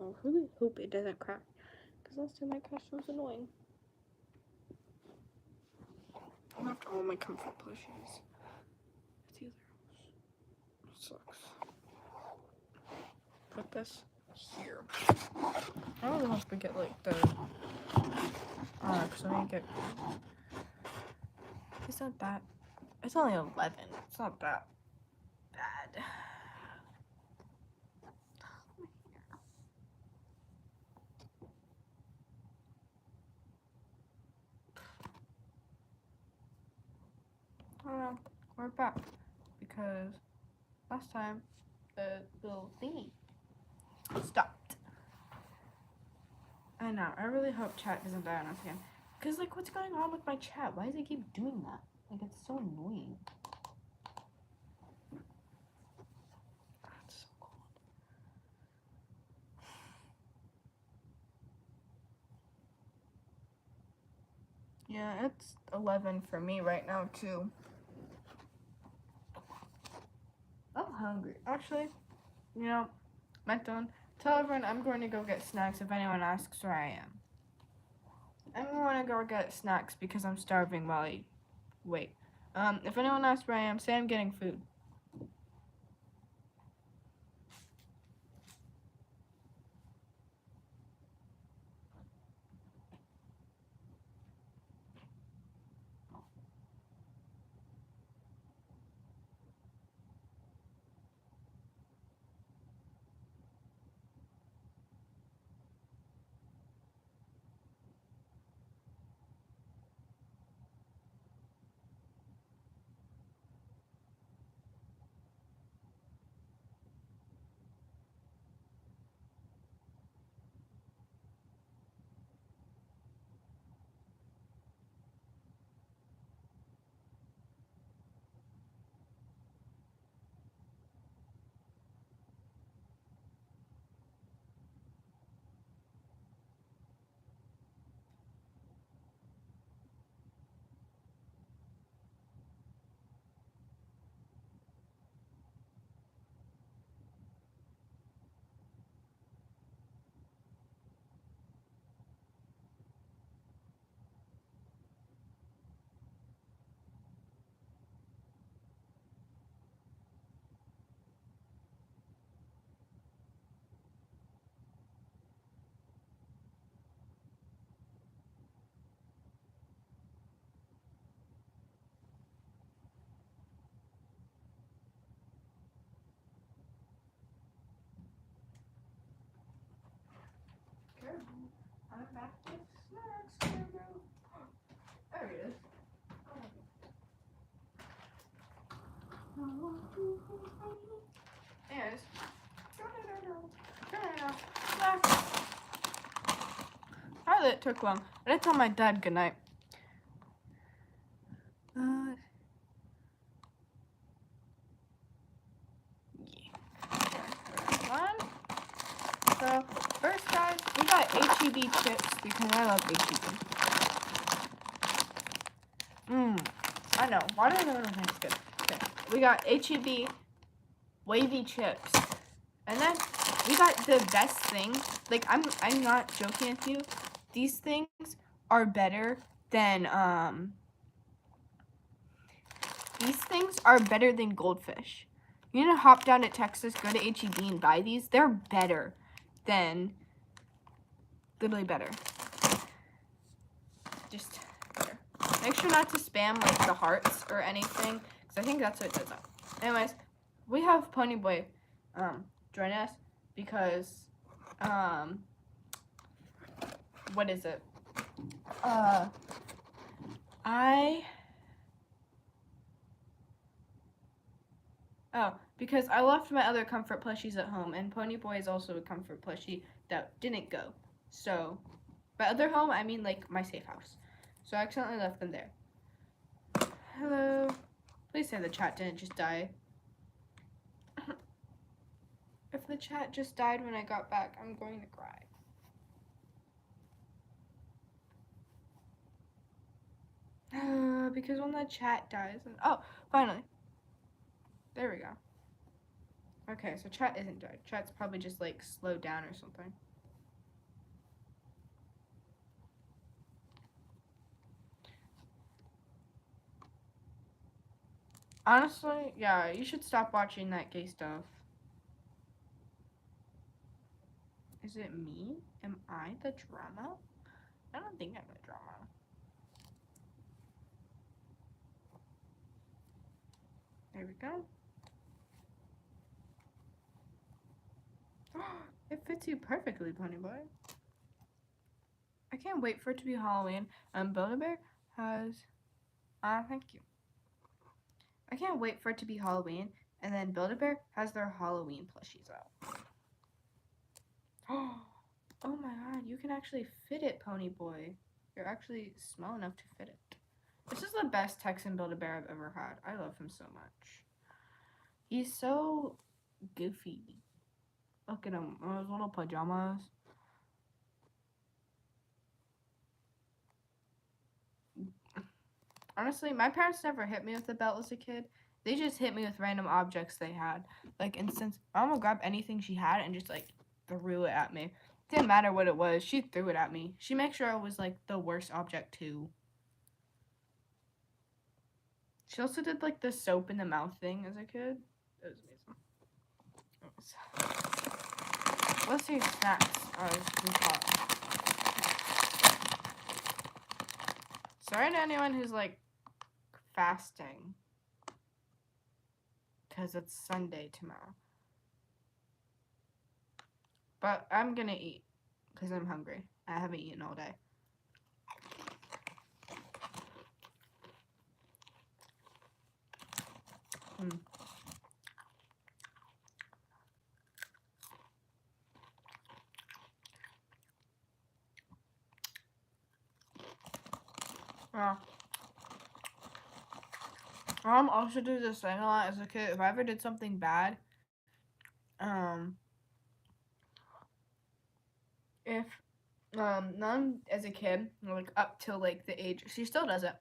I really hope it doesn't crack. Because last time I crashed was annoying. I left all my comfort plushies at the other house. It sucks. Put this here. I really hope we get like the because I need to get. It's not that. It's only 11. It's not that bad. I don't know. We're back because last time the little thingy stopped. I know. I really hope chat doesn't die on us again. Because, like, what's going on with my chat? Why does it keep doing that? Like, it's so annoying. It's so cold. Yeah, it's 11 for me right now, too. I'm hungry. Actually, you know, Menton, tell everyone I'm going to go get snacks if anyone asks where I am. I'm going to go get snacks because I'm starving while I wait. If anyone asks where I am, say I'm getting food. I'm back with snacks, there he is. Anyways. How did it took long? I didn't tell my dad goodnight. Yeah. One. So, first guys, we got HEB chips because I love HEB. I know. Why do I know it's good? Okay. We got HEB wavy chips. And then we got the best thing. Like, I'm not joking with you. These things are better than Goldfish. You need to hop down to Texas, go to HEB and buy these. They're better than, literally better. Just better. Make sure not to spam like the hearts or anything, because I think that's what it does. Anyways, we have Ponyboy join us because what is it? Because I left my other comfort plushies at home, and Ponyboy is also a comfort plushie that didn't go. So, by other home, I mean like my safe house. So I accidentally left them there. Hello. Please say the chat didn't just die. If the chat just died when I got back, I'm going to cry. Because when the chat dies, oh, finally. There we go. Okay, so chat isn't dead. Chat's probably just like slowed down or something. Honestly, yeah, you should stop watching that gay stuff. Is it me? Am I the drama? I don't think I'm the drama. There we go. It fits you perfectly, Pony Boy. I can't wait for it to be Halloween. Build-A-Bear has... thank you. I can't wait for it to be Halloween, and then Build-A-Bear has their Halloween plushies out. Oh my god, you can actually fit it, Pony Boy. You're actually small enough to fit it. This is the best Texan Build-A-Bear I've ever had. I love him so much. He's so goofy. Look at him, those little pajamas. Honestly, my parents never hit me with a belt as a kid. They just hit me with random objects they had. Like, instance, my mom would grab anything she had and just, like, threw it at me. Didn't matter what it was, she threw it at me. She made sure it was, like, the worst object, too. She also did, like, the soap in the mouth thing as a kid. It was amazing. Let's see snacks. Sorry to anyone who's, like, fasting. Because it's Sunday tomorrow. But I'm gonna eat. Because I'm hungry. I haven't eaten all day. Yeah. Mom also did this thing a lot as a kid. If I ever did something bad, if none as a kid, like up till like the age, she still does it.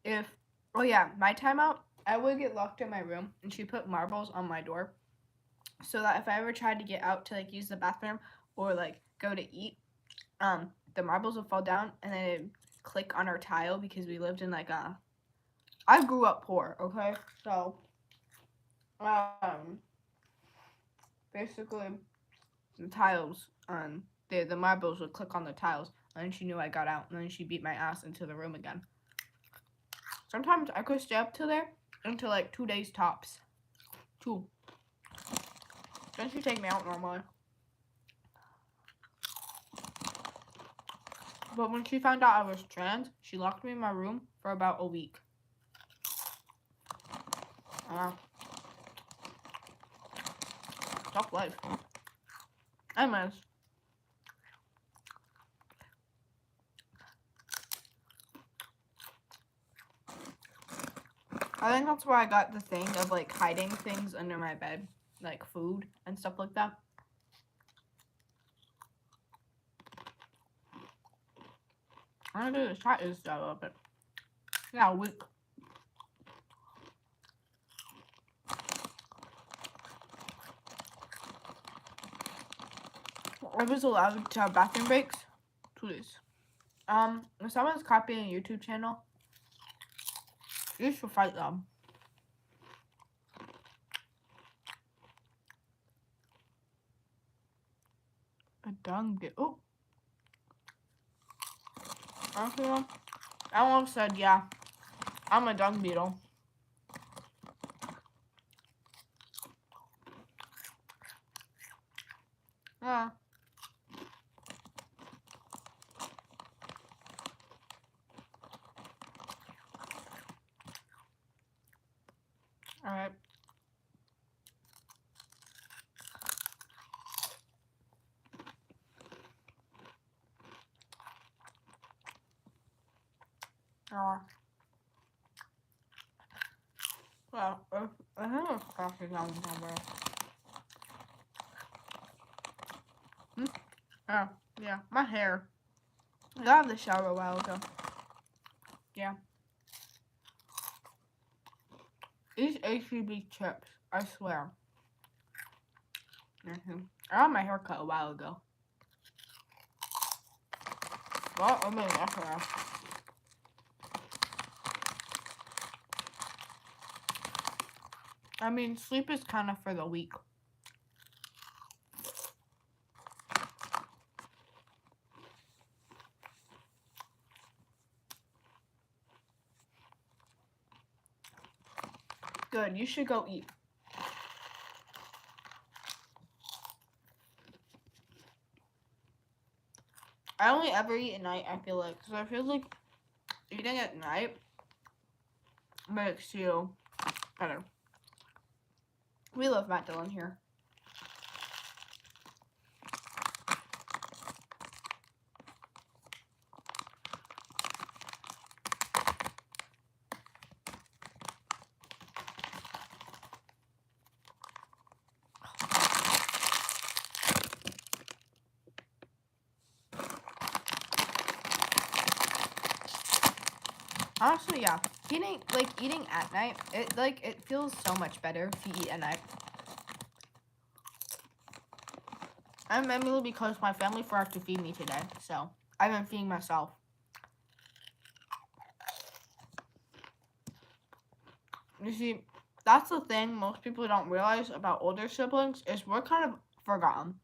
If oh yeah, my timeout, I would get locked in my room, and she put marbles on my door, so that if I ever tried to get out to like use the bathroom or like go to eat, the marbles would fall down and then it'd click on our tile because we lived in like a. I grew up poor, okay, so basically the tiles on the marbles would click on the tiles, and then she knew I got out, and then she beat my ass into the room again. Sometimes I could stay up till there until like 2 days tops. 2. Then she take me out normally. But when she found out I was trans, she locked me in my room for about a week. Tough life. Anyways. I think that's where I got the thing of like hiding things under my bed. Like food and stuff like that. I'm gonna do this chat is a little bit. Yeah, a week. I was allowed to have bathroom breaks. 2 days. If someone's copying a YouTube channel, you should fight them. A dung beetle. Oh. Okay. I almost said, yeah, I'm a dung beetle. Yeah. Alright. Well, I think it's coffee down somewhere. Oh, yeah, my hair. I got out of the shower a while ago. Yeah. These HEB chips, I swear. I got my hair cut a while ago. Well, I mean, that's right. I mean, sleep is kind of for the weak. Good, you should go eat. I only ever eat at night, I feel like. Because I feel like eating at night makes you better. We love Matt Dillon here. Honestly, yeah. Eating at night, it feels so much better if you eat at night. I'm mainly because my family forgot to feed me today, so I've been feeding myself. You see, that's the thing most people don't realize about older siblings is we're kind of forgotten.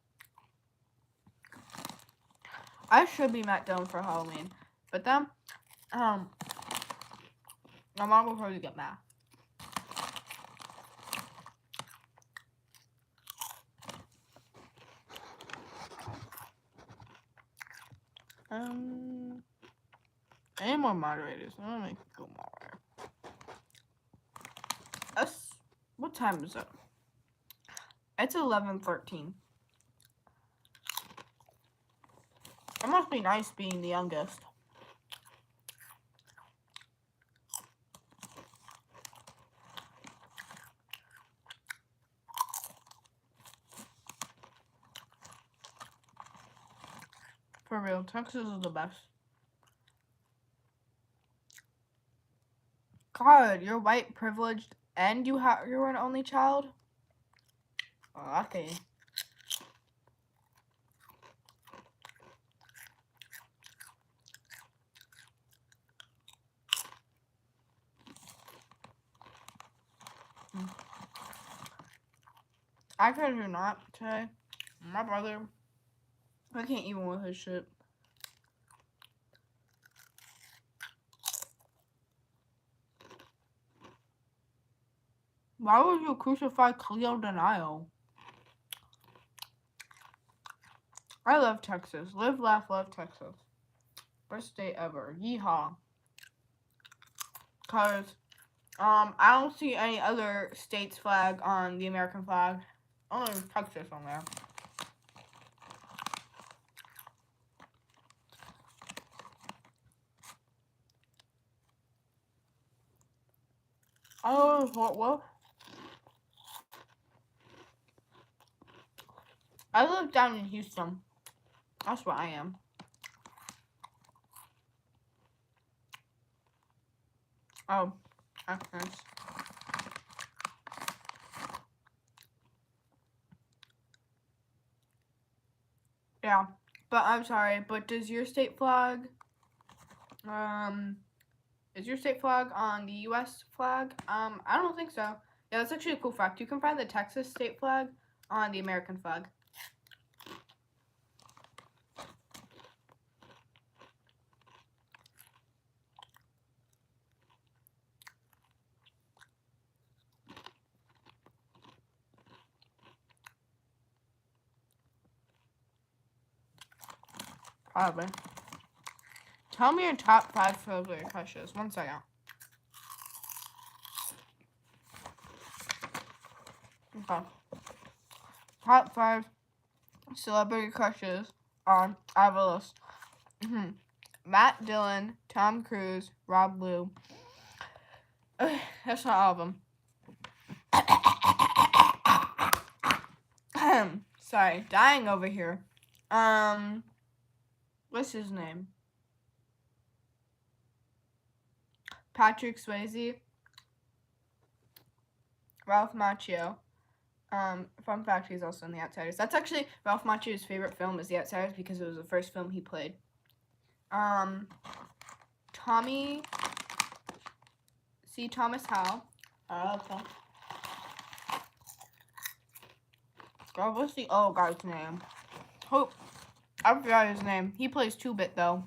I should be Matt Dillon for Halloween, but then, my mom will probably get mad. Any more moderators? I'm gonna make it go more. What time is it? It's 11:13. It must be nice being the youngest. For real, Texas is the best. God, you're white, privileged, and you're an only child? Oh, okay. I could do not today. My brother, I can't even with his shit. Why would you crucify Cleo Denial? I love Texas. Live, laugh, love Texas. Best state ever. Yeehaw. Cause, I don't see any other state's flag on the American flag. Only Texas on there. Oh, what? I live down in Houston. That's where I am. Oh, that's nice. Yeah, but I'm sorry, but does your state flag, is your state flag on the U.S. flag? I don't think so. Yeah, that's actually a cool fact. You can find the Texas state flag on the American flag. Probably. Tell me your top 5 celebrity crushes. 1 second. Okay. Top 5 celebrity crushes are, I have a list. Matt Dillon, Tom Cruise, Rob Lowe. That's not all of them. Sorry, dying over here. What's his name? Patrick Swayze, Ralph Macchio. Fun fact, he's also in The Outsiders. That's actually Ralph Macchio's favorite film is The Outsiders because it was the first film he played. Thomas Howell. Okay. God, what's the old guy's name? Hope. I forgot his name. He plays 2-bit though.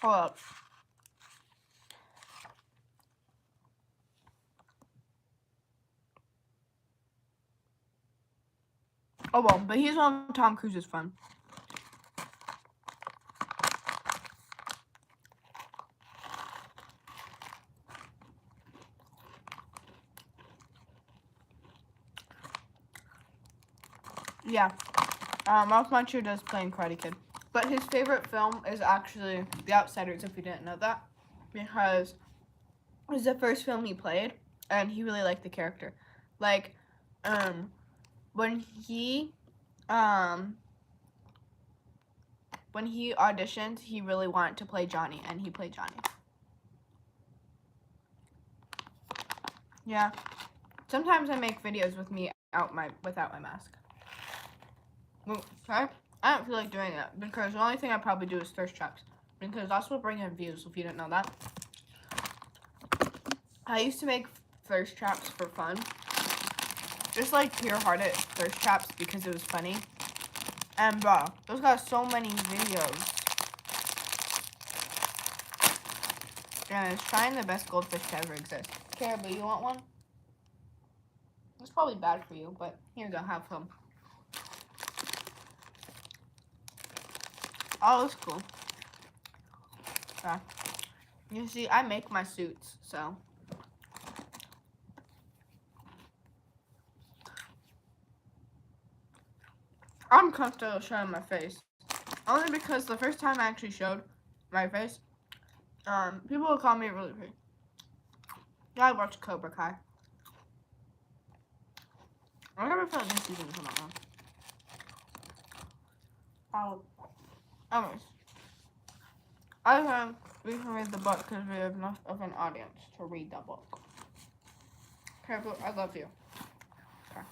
Hold up. Oh well, but he's one of Tom Cruise's friends. Yeah. Ralph Macchio does play in Karate Kid. But his favorite film is actually The Outsiders, if you didn't know that. Because it was the first film he played, and he really liked the character. Like, when he auditioned, he really wanted to play Johnny, and he played Johnny. Yeah. Sometimes I make videos with me without my mask. Okay? I don't feel like doing that because the only thing I probably do is thirst traps. Because that's what brings in views, if you didn't know that. I used to make thirst traps for fun. Just like pure-hearted thirst traps because it was funny. And bro, those got so many videos. And it's trying the best goldfish to ever exist. Caribou, you want one? It's probably bad for you, but here you go, have some. Oh, it's cool. Yeah. You see, I make my suits, so. I'm comfortable showing my face. Only because the first time I actually showed my face, people would call me really pretty. Yeah, I watched Cobra Kai. I never felt this season come out. Anyways, I think we can read the book because we have enough of an audience to read the book. Caribou, I love you. Okay.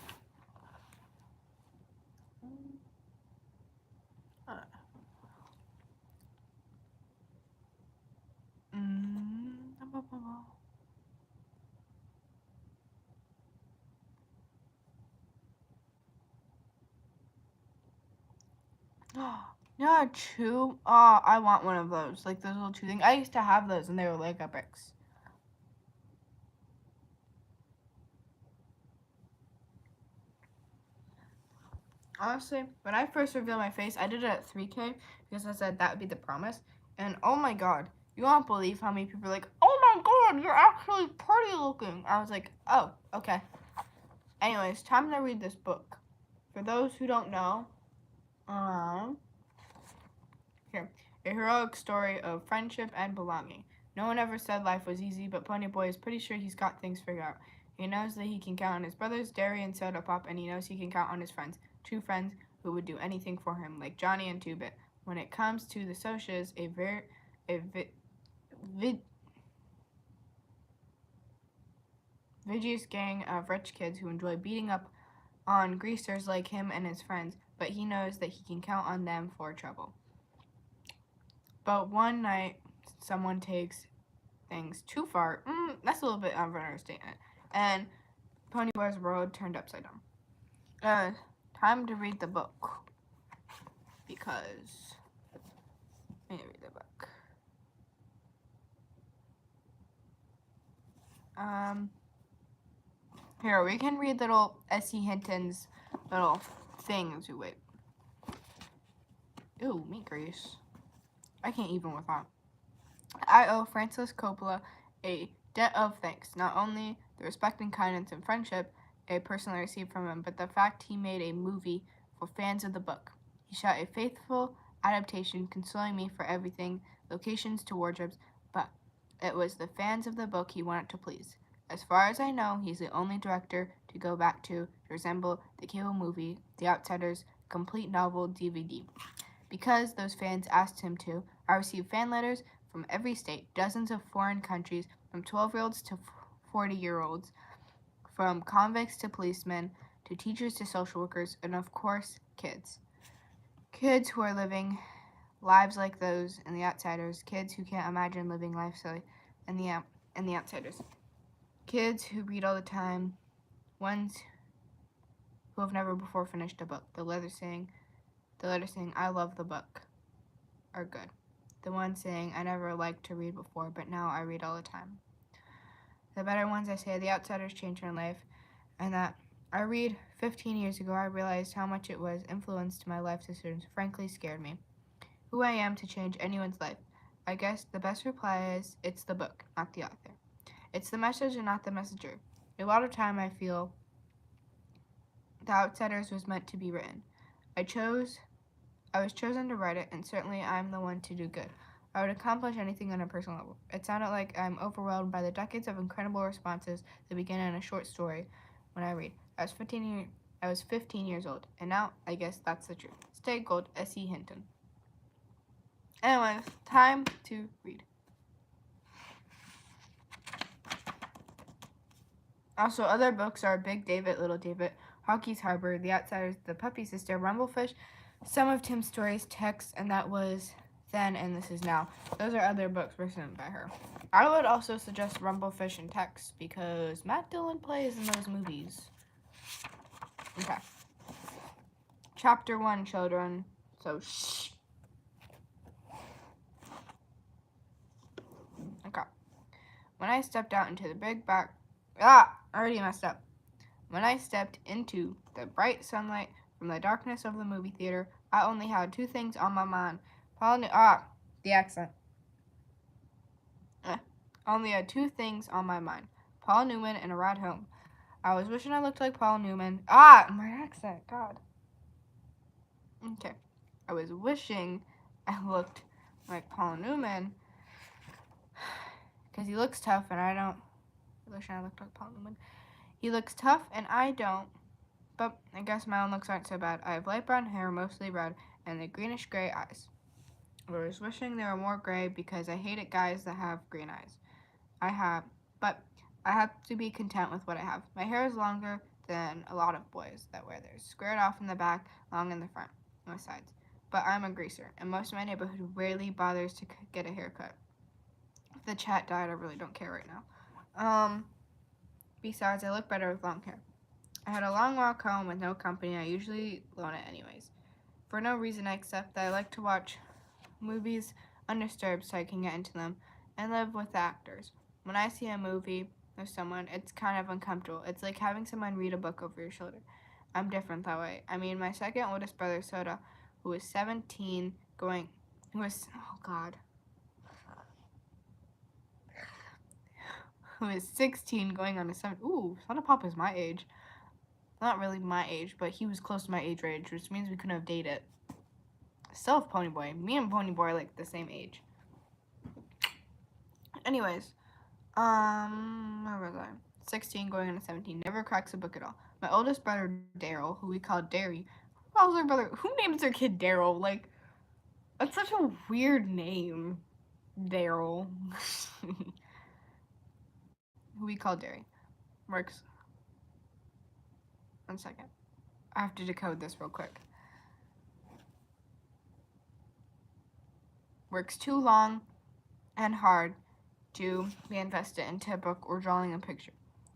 Yeah, chew. Oh, I want one of those. Like those little chew things. I used to have those and they were Lego bricks. Honestly, when I first revealed my face, I did it at 3K because I said that would be the promise. And oh my god, you won't believe how many people are like, oh my god, you're actually pretty looking. I was like, oh, okay. Anyways, time to read this book. For those who don't know, here, a heroic story of friendship and belonging. No one ever said life was easy, but Ponyboy is pretty sure he's got things figured out. He knows that he can count on his brothers, Derry and Soda Pop, and he knows he can count on his friends, true friends who would do anything for him, like Johnny and 2-Bit. When it comes to the socias, Vigi's gang of rich kids who enjoy beating up on greasers like him and his friends, but he knows that he can count on them for trouble. But one night, someone takes things too far. That's a little bit of an understatement. And Ponyboy's world turned upside down. Time to read the book. Because let me read the book. Here, we can read little S.E. Hinton's little things. Wait. Ooh, meat grease. I can't even with that. I owe Francis Coppola a debt of thanks. Not only the respect and kindness and friendship I personally received from him, but the fact he made a movie for fans of the book. He shot a faithful adaptation, consoling me for everything, locations to wardrobes, but it was the fans of the book he wanted to please. As far as I know, he's the only director to go back to resemble the cable movie, The Outsiders, complete novel DVD. Because those fans asked him to, I received fan letters from every state, dozens of foreign countries, from 12-year-olds to 40-year-olds, from convicts to policemen, to teachers to social workers, and of course, kids. Kids who are living lives like those in The Outsiders, kids who can't imagine living life silly in the Outsiders. Kids who read all the time, ones who have never before finished a book. The letter saying, I love the book, are good. The one saying, I never liked to read before, but now I read all the time. The better ones I say, the outsiders change my life, and that I read 15 years ago, I realized how much it was influenced my life decisions, frankly scared me. Who I am to change anyone's life. I guess the best reply is, it's the book, not the author. It's the message and not the messenger. A lot of time I feel The Outsiders was meant to be written. I was chosen to write it, and certainly I'm the one to do good. I would accomplish anything on a personal level. It sounded like I'm overwhelmed by the decades of incredible responses that begin in a short story when I read. I was 15 years old, and now I guess that's the truth. Stay gold, S.E. Hinton. Anyways, time to read. Also, other books are Big David, Little David, Hockey's Harbor, The Outsiders, The Puppy Sister, Rumblefish, some of Tim Story's texts, and that was Then and This Is Now. Those are other books written by her. I would also suggest Rumblefish and Tex because Matt Dillon plays in those movies. Okay. Chapter 1, children. So, shh. Okay. When I stepped out into the big back... I already messed up. When I stepped into the bright sunlight from the darkness of the movie theater, I only had two things on my mind. The accent. Only had two things on my mind. Paul Newman and a ride home. I was wishing I looked like Paul Newman. My accent, God. Okay. I was wishing I looked like Paul Newman because he looks tough and I don't. I wish I looked like Paul Newman. He looks tough and I don't, but I guess my own looks aren't so bad. I have light brown hair, mostly red, and the greenish gray eyes. I was wishing they were more gray because I hated guys that have green eyes. But I have to be content with what I have. My hair is longer than a lot of boys that wear theirs, squared off in the back, long in the front, on the sides. But I'm a greaser, and most of my neighborhood rarely bothers to get a haircut. If the chat died, I really don't care right now. Besides, I look better with long hair. I had a long walk home with no company. I usually loan it anyways. For no reason except that I like to watch movies undisturbed so I can get into them and live with the actors. When I see a movie with someone, it's kind of uncomfortable. It's like having someone read a book over your shoulder. I'm different that way. I mean, my second oldest brother, Soda, who is 16 going on a 7. Ooh, Soda Pop is my age. Not really my age, but he was close to my age range, which means we couldn't have dated. Still with Ponyboy. Me and Ponyboy are like the same age. Anyways, where was I? 16 going on to 17. Never cracks a book at all. My oldest brother, Daryl, who we call Derry. Who calls their brother? Who names their kid Daryl? Like, that's such a weird name. Daryl. Who we call Derry. Works. 1 second. I have to decode this real quick. Works too long and hard to be invested into a book or drawing a picture.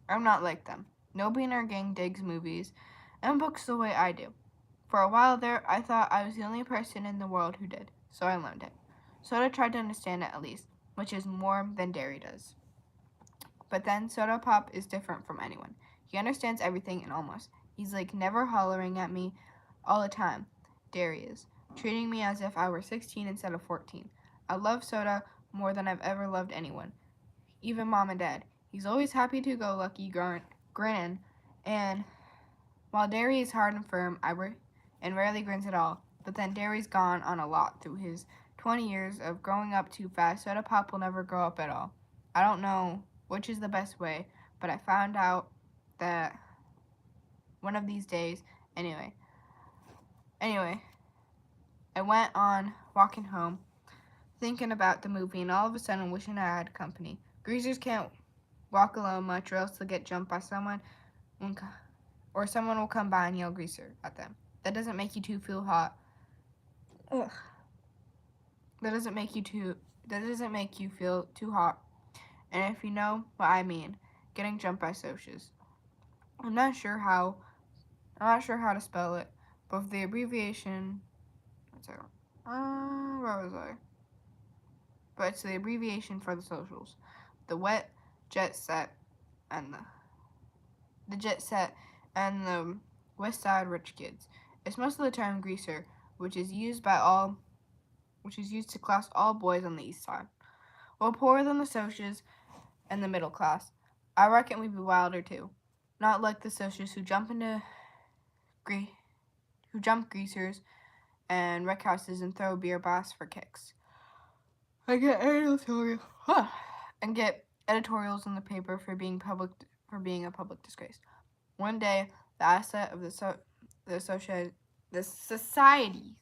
I'm not like them. Nobody in our gang digs movies and books the way I do. For a while there, I thought I was the only person in the world who did, so I learned it. Soda tried to understand it at least, which is more than Derry does. But then Soda Pop is different from anyone. He understands everything and almost. He's like never hollering at me all the time. Derry is, treating me as if I were 16 instead of 14. I love Soda more than I've ever loved anyone, even Mom and Dad. He's always happy-go-lucky, grinning, and while Derry is hard and firm, and rarely grins at all, but then Derry's gone on a lot through his 20 years of growing up too fast. Soda Pop will never grow up at all. I don't know which is the best way, but I found out that one of these days, anyway, I went on walking home, thinking about the movie, and all of a sudden wishing I had company. Greasers can't walk alone much, or else they'll get jumped by someone, or someone will come by and yell greaser at them. That doesn't make you feel hot. Ugh. That doesn't make you feel too hot. And if you know what I mean, getting jumped by socias. I'm not sure how I'm not sure how to spell it, but the abbreviation. Where was I? But it's the abbreviation for the socials. The wet, jet set, and the jet set, and the West Side rich kids. It's most of the term greaser, which is used to class all boys on the east side. We're poorer than the socias and the middle class. I reckon we'd be wilder too. Not like the socias who jump greasers and wreck houses and throw beer blasts for kicks. I get editorial and get editorials in the paper for being a public disgrace. One day, the asset of the society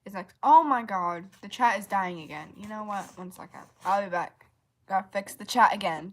is next. Oh my god, the chat is dying again. You know what? 1 second. I'll be back. Gotta fix the chat again.